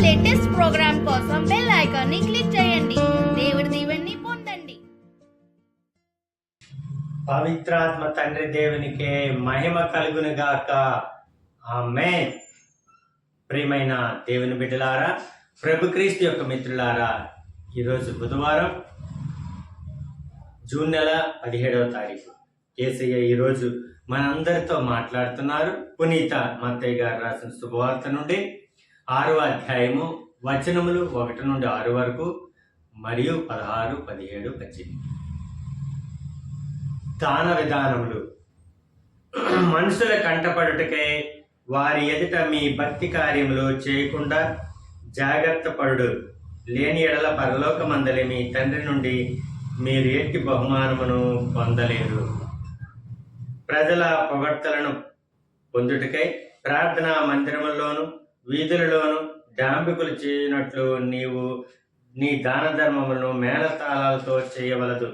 Latest programme కోసం bell icon ని click చేయండి. దేవుడి దీవెనని పొందండి. పవిత్రాత్మ తండ్రి దేవునికే మహిమ కలుగును గాక. ఆమేన్. ప్రియమైన దేవుని బిడ్డలారా, ప్రభు క్రీస్తు యొక్క మిత్రులారా, ఈరోజు బుధవారం జూన్ నెల 17వ తారీఖు. యేసయ్య ఈరోజు మనందరితో మాట్లాడుతున్నారు. పునీత మత్తయి గారు రాసిన శుభవార్త నుండి 6వ అధ్యాయము వచనములు 1 నుండి 6 వరకు మరియు 16, 17, 18. దాన విధానములు. మనుషుల కంటపడుటకై వారి ఎదుట మీ భక్తి కార్యములు చేయకుండా జాగ్రత్త పడుడు. లేని ఎడల పరలోకమందలి మీ తండ్రి నుండి మీరు ఎట్టి బహుమానమును పొందలేరు. ప్రజల పొగడ్తలను పొందుటకై ప్రార్థనా మందిరముల్లోను వీధులలోను డాంబికులు చేయనట్లు నీవు నీ దాన ధర్మములను మేళతాళాలతో చేయవలదు.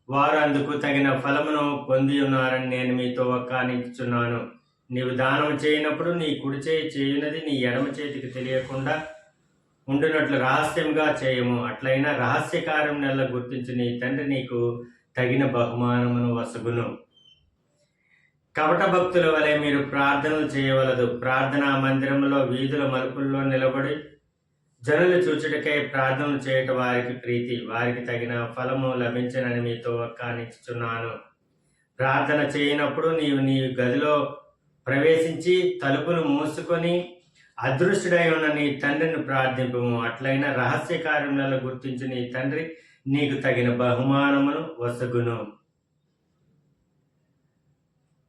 వారు అందుకు తగిన ఫలమును పొంది ఉన్నారని నేను మీతో ఒక్కానించుచున్నాను. నీవు దానము చేయనప్పుడు నీ కుడి చేయి చేయునది నీ ఎడమ చేతికి తెలియకుండా ఉండునట్లు రహస్యంగా చేయము. అట్లయినా రహస్య కార్యం నెల గుర్తించి నీ తండ్రి నీకు తగిన బహుమానమును వసగును. కపట భక్తుల వలె మీరు ప్రార్థనలు చేయవలదు. ప్రార్థనా మందిరములో వీధుల మలుపుల్లో నిలబడి జనులు చూచుటకై ప్రార్థనలు చేయటం వారికి ప్రీతి. వారికి తగిన ఫలము లభించనని మీతో ఒక్కానించుచున్నాను. ప్రార్థన చేయనప్పుడు నీవు నీ గదిలో ప్రవేశించి తలుపులు మూసుకొని అదృష్టుడై ఉన్న నీ తండ్రిని ప్రార్థింపము. అట్లయినా రహస్య కార్యములను గుర్తించి నీ తండ్రి నీకు తగిన బహుమానమును వసగును.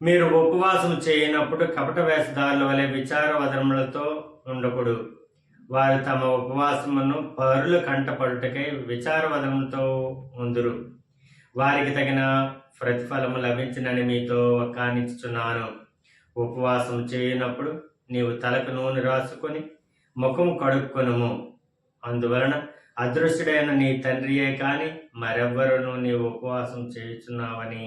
మీరు ఉపవాసం చేయనప్పుడు కపట వేషధారుల వలె విచారవదనములతో ఉండకూడదు. వారు తమ ఉపవాసమును పరుల కంటపడుటకై విచారవదనములతో ఉందురు. వారికి తగిన ప్రతిఫలము లభించినని మీతో ఒక్కానించుచున్నాను. ఉపవాసం చేయనప్పుడు నీవు తలకు నూనె రాసుకొని ముఖము కడుక్కొనుము. అందువలన అదృష్టుడైన నీ తండ్రియే కాని మరెవ్వరూ నీవు ఉపవాసం చేయుచున్నావని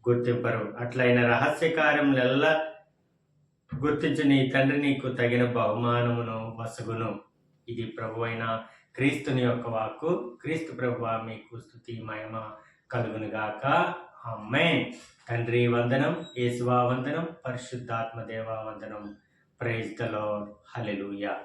గుర్తింపరు. అట్లయిన రహస్య కార్యములెల్లా గుర్తించి నీ తండ్రి నీకు తగిన బహుమానమును వసగును. ఇది ప్రభు అయిన క్రీస్తుని యొక్క వాక్కు. క్రీస్తు ప్రభువా మీకు స్తుతి మహిమ కలుగునుగాక. ఆమేన్. తండ్రి వందనం, యేసువా వందనం, పరిశుద్ధాత్మ దేవా వందనం. Praise the Lord. హల్లెలూయా.